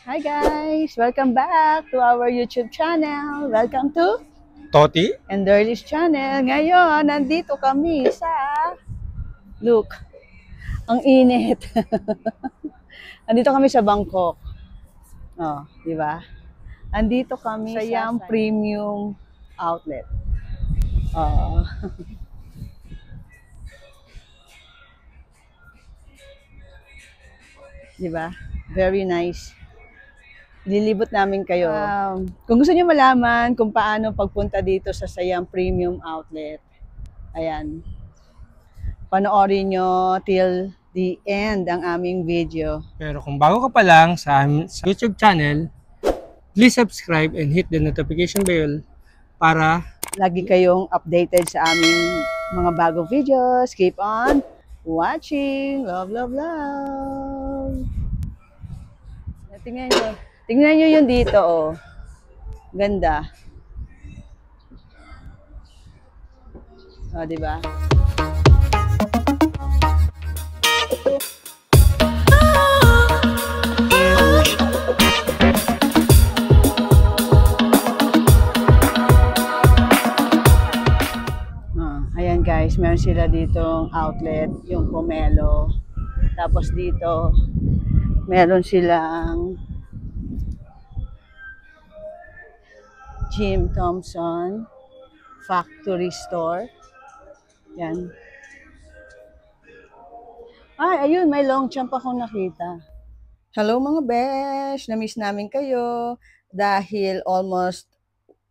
Hi guys! Welcome back to our YouTube channel. Welcome to Toti? Enderly's channel. Ngayon, nandito kami sa... Look, ang init. Nandito kami sa Bangkok. Oh, di ba? Andito kami sa Siam Premium Outlet. Oh, di ba? Very nice. Lilibot namin kayo. Kung gusto niyo malaman kung paano pagpunta dito sa Siam Premium Outlet, ayan, panoorin nyo till the end ang aming video. Pero kung bago ka pa lang sa YouTube channel, please subscribe and hit the notification bell para Lagi kayong updated sa aming mga bagong videos. Keep on watching. Love, love, love. Tingnan nyo. Tingnan nyo yun dito, oh. Ganda. Oh, di ba? Ayan guys, meron sila ditong outlet, yung Pomelo. Tapos dito, meron silang Jim Thompson Factory Store. Yan. Ay, ayun, may long jump akong nakita. Hello mga besh! Na-miss namin kayo dahil almost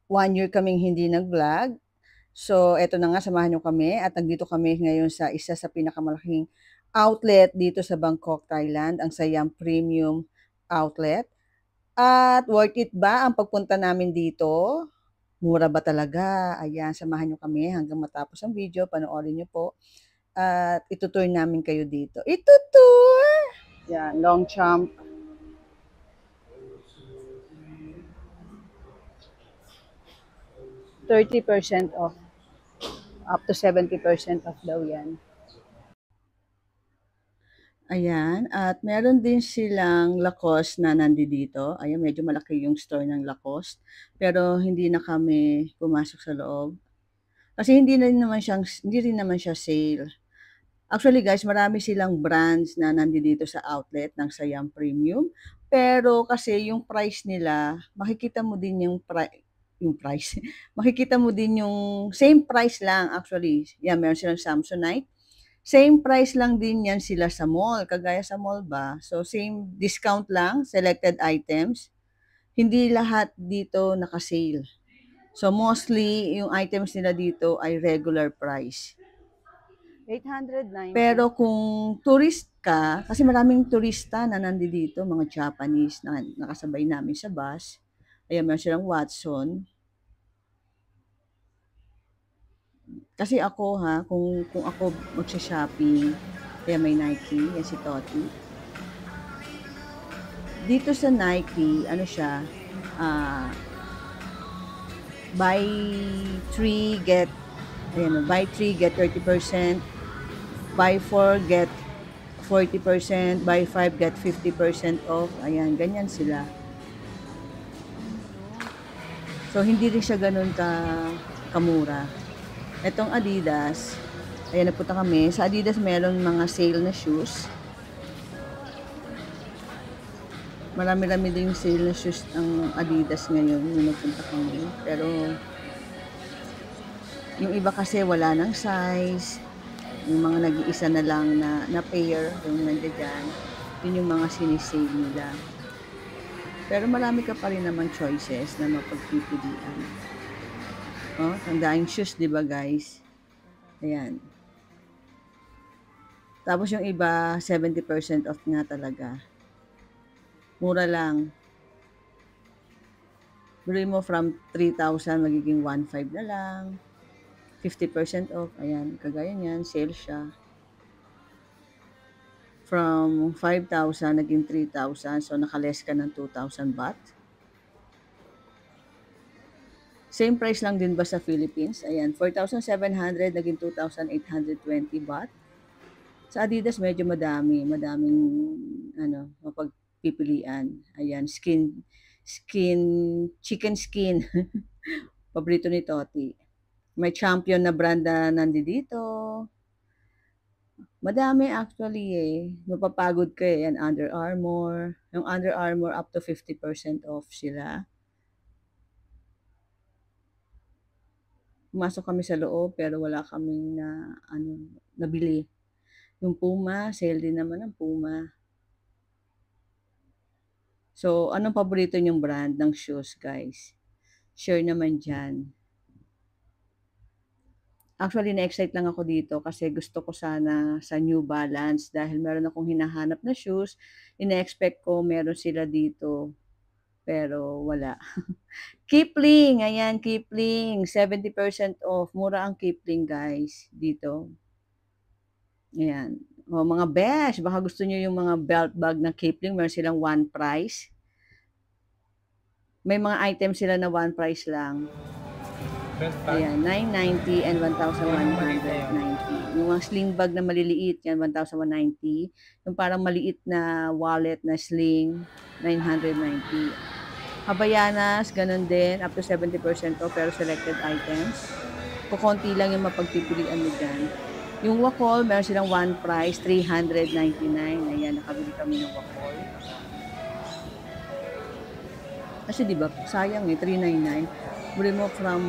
1 year kaming hindi nag-vlog. So, eto na nga, samahan nyo kami at nandito kami ngayon sa isa sa pinakamalaking outlet dito sa Bangkok, Thailand, ang Siam Premium Outlet. At worth it ba ang pagpunta namin dito? Mura ba talaga? Ayan, samahan nyo kami hanggang matapos ang video. Panoorin nyo po. At itutour namin kayo dito. Itutour! Yan, long jump. %30 off. Up to 70% off daw yan. Ayan, at meron din silang Lacoste na nandito. Ayan, medyo malaki yung store ng Lacoste. Pero hindi na kami pumasok sa loob. Kasi hindi rin naman siya sale. Actually guys, marami silang brands na nandito sa outlet ng Siam Premium. Pero kasi yung price nila, makikita mo din yung price. Makikita mo din yung same price lang actually. Yan, meron silang Samsonite. Same price lang din yan sila sa mall, kagaya sa mall ba. So same discount lang, selected items. Hindi lahat dito naka-sale. So mostly yung items nila dito ay regular price. 890. Pero kung tourist ka, kasi maraming turista na nandito, mga Japanese na nakasabay namin sa bus. Ayan, meron silang Watson. Kasi ako kung ako magsha-shopping, kaya may Nike, yan si Toti. Dito sa Nike, ano siya, buy 3 get, ayan, buy 3 get 30%, buy 4 get 40%, buy 5 get 50% off. Ayan, ganyan sila. So, hindi rin siya ganun kamura. Itong Adidas, ayan, napunta kami. Sa Adidas, meron mga sale na shoes. Marami-rami din sale na shoes ng Adidas ngayon nung nagpunta kami. Pero, yung iba kasi wala ng size. Yung mga nag-iisa na lang na pair, yung nandiyan, yun yung mga sinisale nila. Pero marami ka pa rin naman choices na mapagpipilian. Oh, ang daing shoes, di ba guys? Ayan. Tapos yung iba, 70% off nga talaga. Mura lang. Bili mo from 3,000, magiging 1,500 na lang. 50% off. Ayan, kagaya niyan, sale siya. From 5,000, naging 3,000. So, nakaless ka ng 2,000 baht. Same price lang din ba sa Philippines? Ayan, 4,700, naging 2,820 baht. Sa Adidas, medyo madaming pipilian. Ayan, chicken skin. Paborito ni Toti. May champion na brand na nandito. Madami actually eh. Mapapagod ka eh. Yan, Under Armour. Yung Under Armour up to 50% off sila. Pumasok kami sa loob pero wala kaming nabili. Yung Puma, sale din naman ang Puma. So, anong paborito niyong brand ng shoes, guys? Share naman dyan. Actually, na-excite lang ako dito kasi gusto ko sana sa New Balance dahil meron akong hinahanap na shoes. Ina-expect ko meron sila dito. Pero wala. Kipling, ayan, Kipling. 70% off. Mura ang Kipling, guys, dito. Ayan. O, mga besh, baka gusto nyo yung mga belt bag na Kipling. Meron silang one price. May mga items sila na one price lang. Ayan, 990 and 1,190. Yung mga sling bag na maliliit, yan, 1,190. Yung parang maliit na wallet na sling, 990. Habayanas, ganun din, up to 70% off, pero selected items. Kukunti lang yung mapagpipilian mo dyan. Yung Wacoal, meron silang one price, 399. Ayan, nakabili kami ng Wacoal. Kasi diba, sayang eh, 399. Muli mo from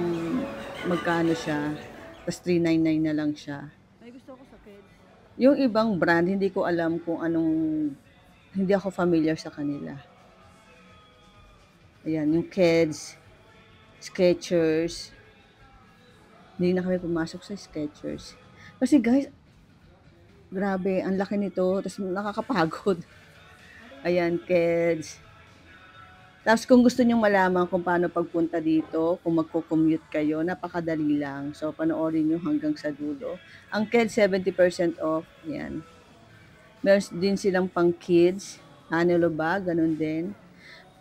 magkano siya, tapos 399 na lang siya. May gusto ko sa kids. Yung ibang brand, hindi ko alam kung hindi ako familiar sa kanila. Ayan, yung Kids, Skechers. Hindi na kami pumasok sa Skechers. Kasi guys, grabe, ang laki nito, tapos nakakapagod. Ayan, Kids. Tapos kung gusto nyong malaman kung paano pagpunta dito, kung magko-commute kayo, napakadali lang. So, panoorin nyo hanggang sa dulo. Ang kids, 70% off. Yan. Meron din silang pang kids. Hanelo ba? Ganun din.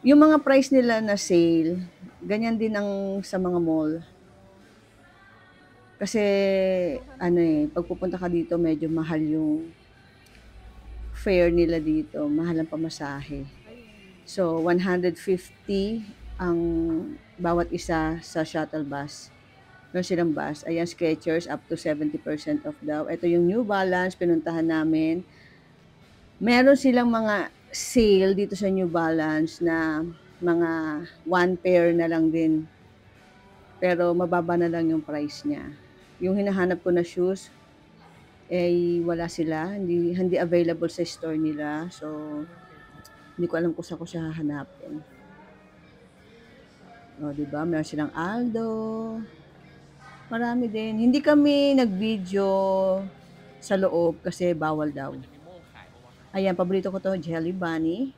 Yung mga price nila na sale, ganyan din ang sa mga mall. Kasi, pag pupunta ka dito, medyo mahal yung fare nila dito. Mahal ang pamasahe. So, 150 ang bawat isa sa shuttle bus. Meron silang bus. Ayan, Skechers, up to 70% off daw. Ito yung New Balance, pinuntahan namin. Meron silang mga sale dito sa New Balance na mga one pair na lang din. Pero mababa na lang yung price niya. Yung hinahanap ko na shoes, wala sila. Hindi available sa store nila. So, hindi ko alam kung saan ko siya hahanapin. O, diba? Meron silang Aldo. Marami din. Hindi kami nag-video sa loob kasi bawal daw. Ayan, paborito ko to, Jelly Bunny.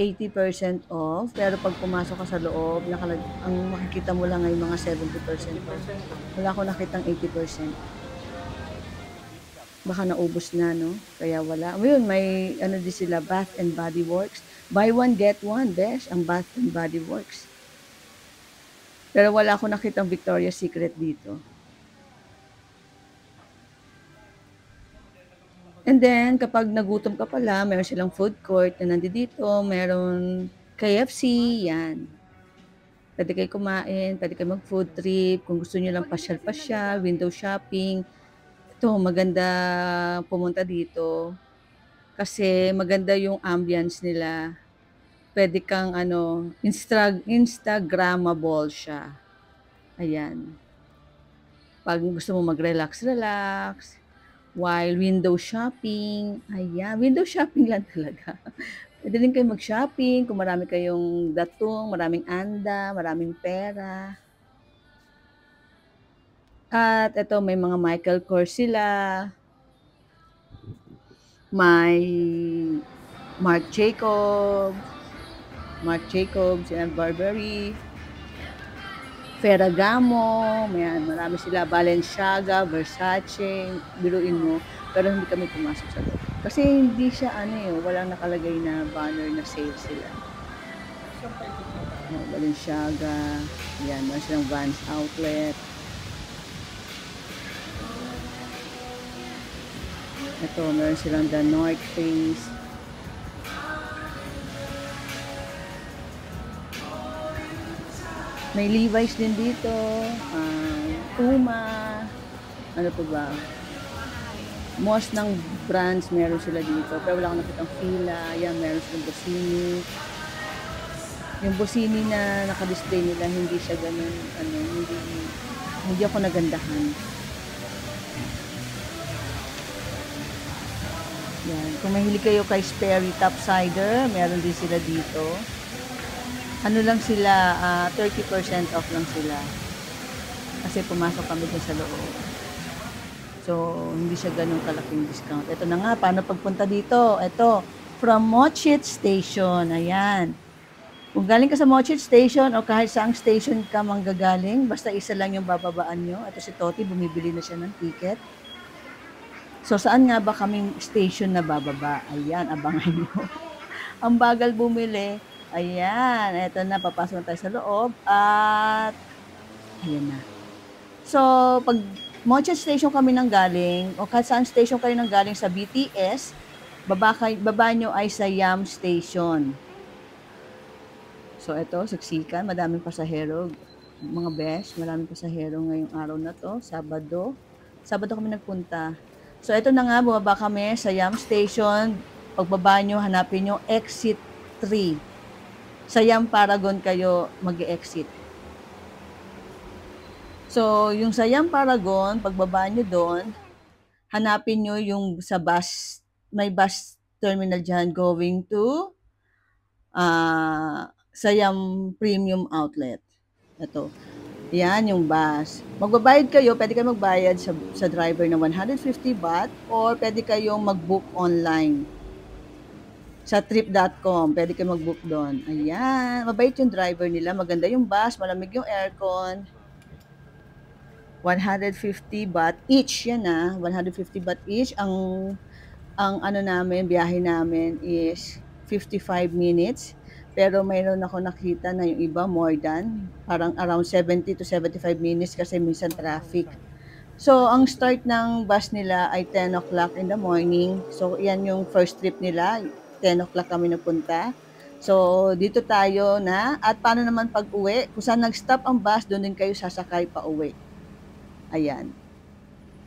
80% off. Pero pag pumasok ka sa loob, ang makikita mo lang ay mga 70% off. Wala ko nakitang 80%. Baka naubos na, no? Kaya wala. Ayun, may din sila, Bath and Body Works. Buy one, get one, besh, ang Bath and Body Works. Pero wala ako nakitang Victoria's Secret dito. And then, kapag nagutom ka pala, meron silang food court na nandito. Meron KFC, yan. Pwede kayo kumain, pwede kayo mag-food trip. Kung gusto nyo lang pasyal-pasyal, window shopping. Ito, maganda pumunta dito. Kasi maganda yung ambience nila. Pwede kang Instagrammable siya. Ayan. Pag gusto mo mag-relax, while window shopping, ayan, window shopping lang talaga. Pwede din kayo mag-shopping kung marami kayong datong, maraming anda, maraming pera. At ito, may mga Michael Kors sila. May Marc Jacobs, and Burberry. Ferragamo, marami sila, Balenciaga, Versace, biruin mo. Pero hindi kami pumasok sa loob. Kasi hindi siya, walang nakalagay na banner na sale sila. Balenciaga, yan, meron silang Vans Outlet. Ito, meron silang The North Face. May Levi's din dito, Puma, ano pa ba? Most ng brands meron sila dito. Pero wala akong nakitang Fila. Yan, meron silang Bossini. Yung Bossini na naka-display nila, hindi siya ganun, ano, hindi ako nagandahan. Yan. Kung mahilig kayo kay Sperry Topsider, meron din sila dito. Ano lang sila, 30% off lang sila. Kasi pumasok kami dun sa loob. So, hindi siya ganun kalaking discount. Ito na nga, paano pagpunta dito? Ito, from Mochit Station. Ayan. Kung galing ka sa Mochit Station o kahit saang station ka manggagaling, basta isa lang yung bababaan nyo. Ito si Toti, bumibili na siya ng ticket. So, saan nga ba kaming station na bababa? Ayan, abangan nyo. Ang bagal bumili. Ayan, eto na, papasok na tayo sa loob. At, ayan na. So, pag Mochit Station kami nang galing, o kahit saan station kayo nang galing sa BTS, baba nyo ay sa Yam Station. So, ito, siksikan, madaming pasahero. Mga besh, maraming pasahero ngayong araw na to, Sabado. Sabado kami nagpunta. So, ito na nga, bumaba kami sa Yam Station. Pagbaba nyo, hanapin nyo exit 3. Sa Yam Paragon kayo mag-exit. So, yung sa Yam Paragon, pagbaba nyo doon, hanapin nyo yung sa bus, may bus terminal dyan going to Siam Premium Outlet. Ito. Yan yung bus. Magbabayad kayo, pwede kayo magbayad sa driver ng 150 baht or pwede kayong mag-book online. Sa trip.com, pwede kayo mag-book doon. Ayan, mabait yung driver nila, maganda yung bus, malamig yung aircon. 150 baht each yan 150 baht each. Ang ano namin, biyahe namin is 55 minutes. Pero mayroon ako nakita na yung iba more than, parang around 70 to 75 minutes kasi minsan traffic. So, ang start ng bus nila ay 10 o'clock in the morning. So, yan yung first trip nila. 10 o'clock kami napunta. So, dito tayo na. At paano naman pag-uwi? Kung saan nag-stop ang bus, doon din kayo sasakay pa uwi. Ayan.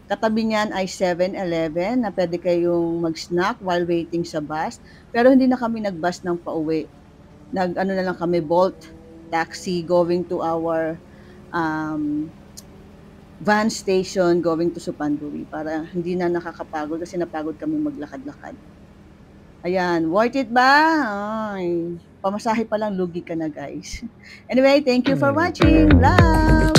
Katabi niyan ay 7-Eleven na pwede kayong mag-snack while waiting sa bus. Pero hindi na kami nag-bus ng pauwi. Nag-ano na lang kami, Bolt taxi going to our van station going to Supanduri para hindi na nakakapagod kasi napagod kami maglakad-lakad. Ayan, worth it ba? Ay, pamasahe pa lang, lugi ka na guys. Anyway, thank you for watching. Love!